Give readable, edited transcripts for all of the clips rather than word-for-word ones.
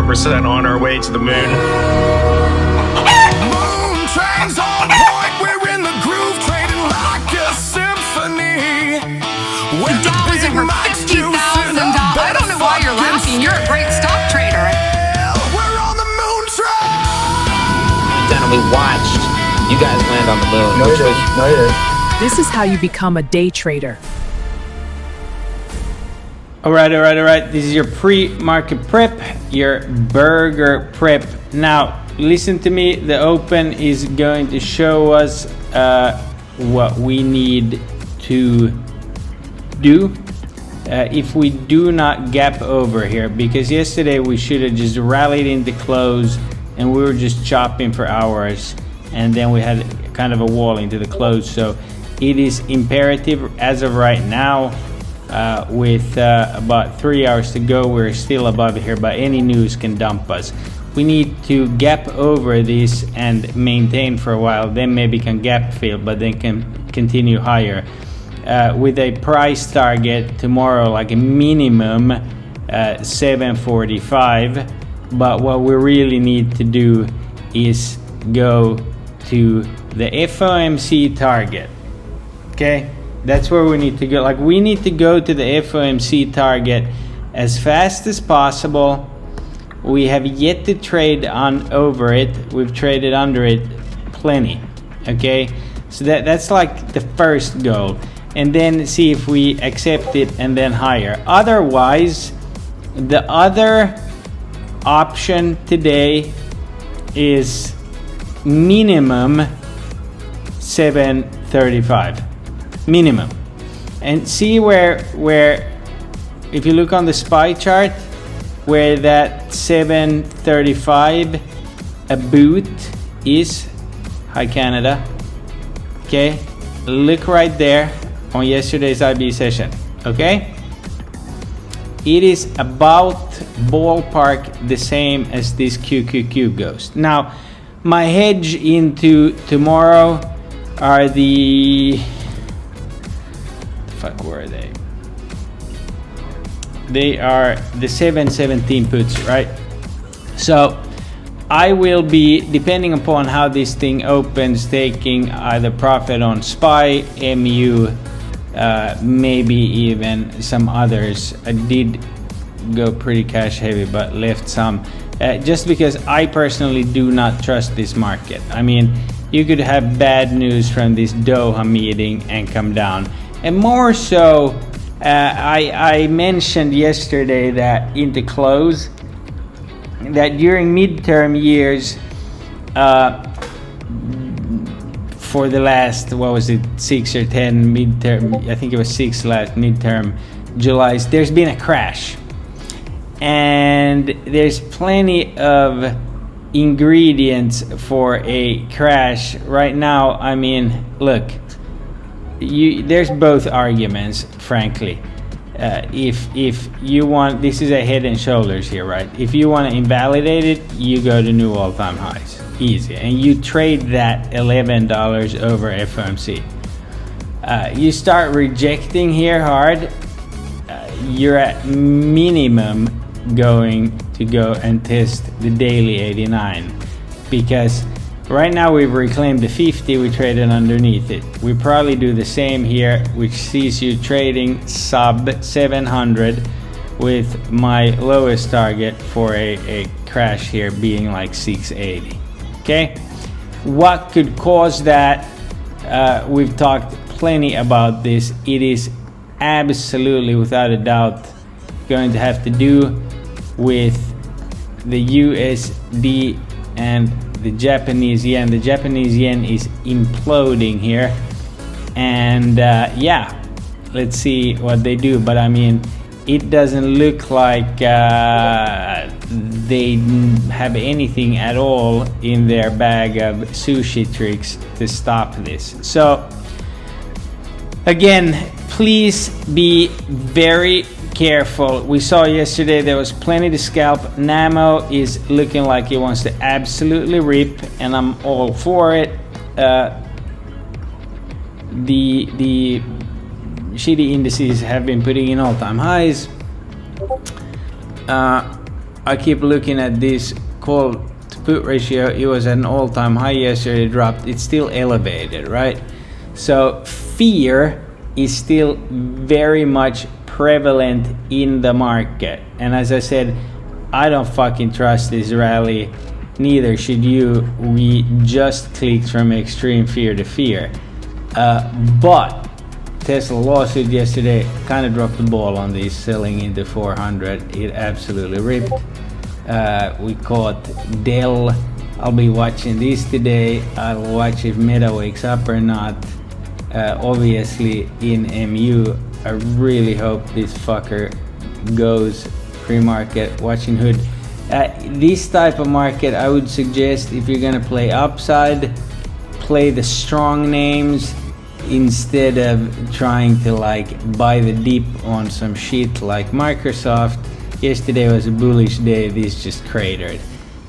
100% on our way to the moon. Moontrain's on point, we're in the groove, trading like a symphony. With The Dow is over $50,000. I don't know why you're laughing. You're a great stock trader. We're on the moon train. Then we watched you guys land on the moon. No, you didn't. No, you didn't. This is how you become a day trader. All right. This is your pre-market prep, your burger prep. Now, listen to me. The open is going to show us what we need to do if we do not gap over here, because yesterday we should have just rallied into close and we were just chopping for hours, and then we had kind of a wall into the close. So it is imperative as of right now, with about 3 hours to go, we're still above here, but any news can dump us. We need to gap over this and maintain for a while, then maybe can gap fill, but then can continue higher with a price target tomorrow, like a minimum 745. But what we really need to do is go to the FOMC target. Okay, that's where we need to go. Like, we need to go to the FOMC target as fast as possible. We have yet to trade on over it. We've traded under it plenty. Okay, so that's like the first goal, and then see if we accept it and then higher. Otherwise, the other option today is minimum 735 minimum, and see where if you look on the SPY chart where that 735 a boot is. Hi Canada. Okay, look right there on yesterday's IB session. Okay, it is about ballpark the same as this QQQ goes. Now, my hedge into tomorrow are the where are they? They are the 717 puts, right? So I will be, depending upon how this thing opens, taking either profit on SPY, MU, maybe even some others. I did go pretty cash heavy, but left some, just because I personally do not trust this market. I mean, you could have bad news from this Doha meeting and come down. And more so, I mentioned yesterday that into close, that during midterm years, for the last, what was it, 6 or 10 midterm, I think it was 6 last midterm July's, there's been a crash. And there's plenty of ingredients for a crash right now. I mean, look, there's both arguments, frankly. If you want, this is a head and shoulders here, right? If you want to invalidate it, you go to new all-time highs, easy, and you trade that $11 over FOMC. You start rejecting here hard, you're at minimum going to go and test the daily 89, because right now we've reclaimed the 50, we traded underneath it. We probably do the same here, which sees you trading sub 700 with my lowest target for a crash here being like 680. Okay, what could cause that? We've talked plenty about this. It is absolutely, without a doubt, going to have to do with the USD and the Japanese yen. The Japanese yen is imploding here, and yeah, let's see what they do. But I mean, it doesn't look like they have anything at all in their bag of sushi tricks to stop this. So again, please be very careful. We saw yesterday there was plenty to scalp. Namo is looking like it wants to absolutely rip, and I'm all for it. The shitty indices have been putting in all-time highs. I keep looking at this call to put ratio. It was at an all-time high yesterday, it dropped. It's still elevated, right? So fear is still very much prevalent in the market. And as I said, I don't fucking trust this rally. Neither should you. We just clicked from extreme fear to fear. But Tesla lawsuit yesterday kind of dropped the ball on these selling into 400. It absolutely ripped. We caught Dell. I'll be watching this today. I'll watch if Meta wakes up or not. Obviously in MU, I really hope this fucker goes pre-market. Watching Hood. This type of market, I would suggest if you're gonna play upside, play the strong names instead of trying to like buy the dip on some shit like Microsoft. Yesterday was a bullish day. This just cratered.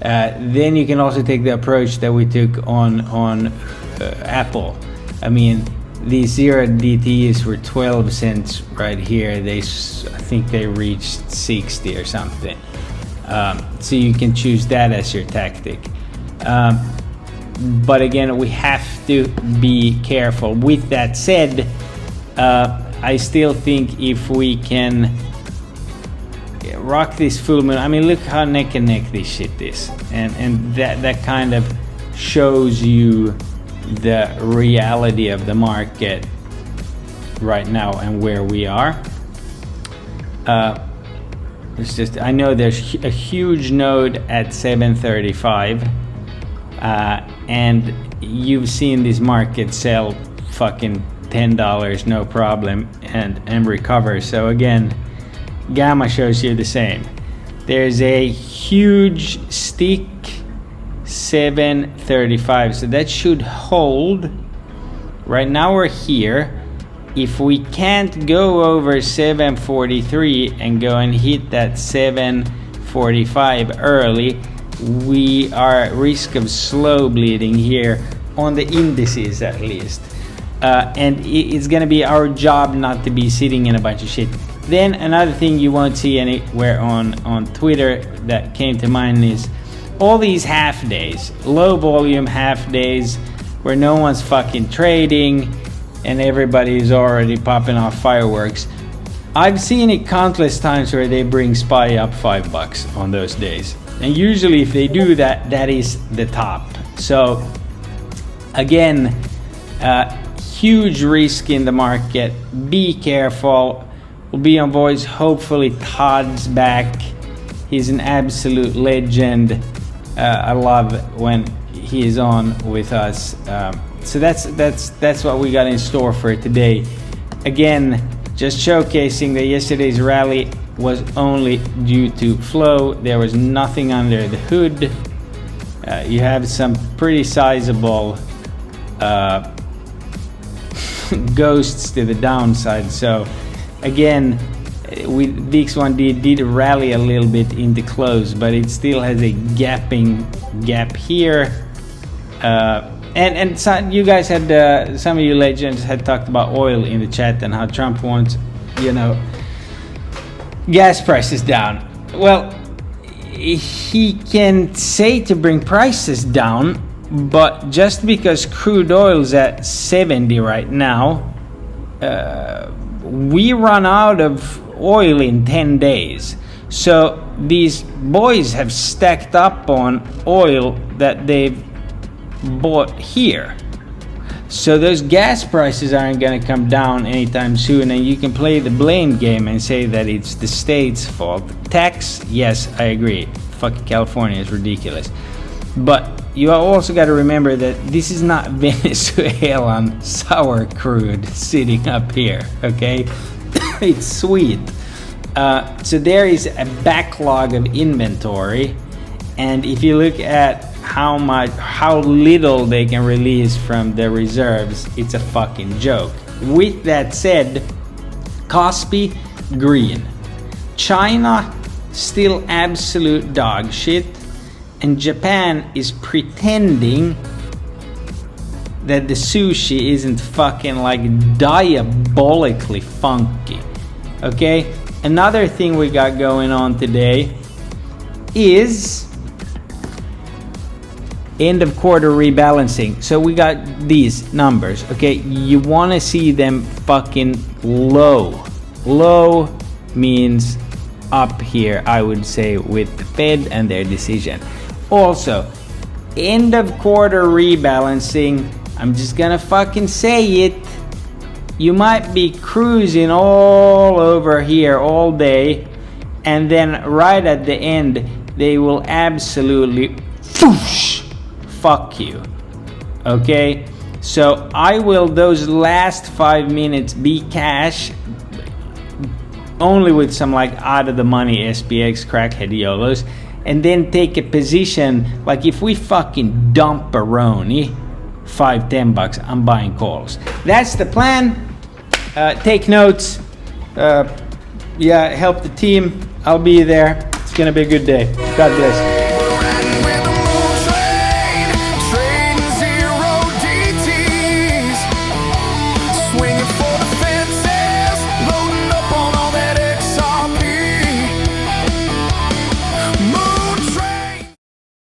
Then you can also take the approach that we took on Apple. I mean, these zero DTs were 12 cents right here. I think they reached 60 or something. So you can choose that as your tactic. But again, we have to be careful. With that said, I still think if we can rock this full moon, I mean, look how neck and neck this shit is, and that kind of shows you the reality of the market right now and where we are. It's just, I know there's a huge node at 735, and you've seen this market sell fucking $10 no problem and recover. So again, Gamma shows you the same. There's a huge stick 735, so that should hold. Right now we're here. If we can't go over 743 and go and hit that 745 early, we are at risk of slow bleeding here on the indices at least. And it's gonna be our job not to be sitting in a bunch of shit. Then another thing you won't see anywhere on Twitter that came to mind is all these half days, low volume half days where no one's fucking trading and everybody's already popping off fireworks. I've seen it countless times where they bring SPY up $5 on those days. And usually if they do that, that is the top. So again, huge risk in the market. Be careful. We'll be on voice. Hopefully Todd's back. He's an absolute legend. I love when he is on with us. So that's what we got in store for today. Again, just showcasing that yesterday's rally was only due to flow. There was nothing under the hood. You have some pretty sizable ghosts to the downside. So again, VIX1D did rally a little bit into close, but it still has a gap here. And some, you guys had some of you legends had talked about oil in the chat and how Trump wants, gas prices down. Well, he can say to bring prices down, but just because crude oil's at 70 right now, we run out of oil in 10 days. So these boys have stacked up on oil that they've bought here. So those gas prices aren't going to come down anytime soon, and you can play the blame game and say that it's the state's fault. Tax, yes, I agree. Fucking California is ridiculous. But you also got to remember that this is not Venezuelan sour crude sitting up here, okay? It's sweet. So there is a backlog of inventory, and if you look at how little they can release from the reserves, it's a fucking joke. With that said, Kospi green, China still absolute dog shit, and Japan is pretending that the sushi isn't fucking like diabolically funky. Okay, another thing we got going on today, is end of quarter rebalancing. So we got these numbers, okay? You want to see them fucking low. Low means up here, I would say, with the Fed and their decision. Also, end of quarter rebalancing, I'm just gonna fucking say it. You might be cruising all over here all day, and then right at the end, they will absolutely whoosh, fuck you. Okay? So I will, those last 5 minutes, be cash, only with some like out of the money SPX crackhead YOLOs, and then take a position. Like if we fucking dump a Roni, $5-10, I'm buying calls. That's the plan. Take notes. Yeah, help the team. I'll be there. It's gonna be a good day. God bless.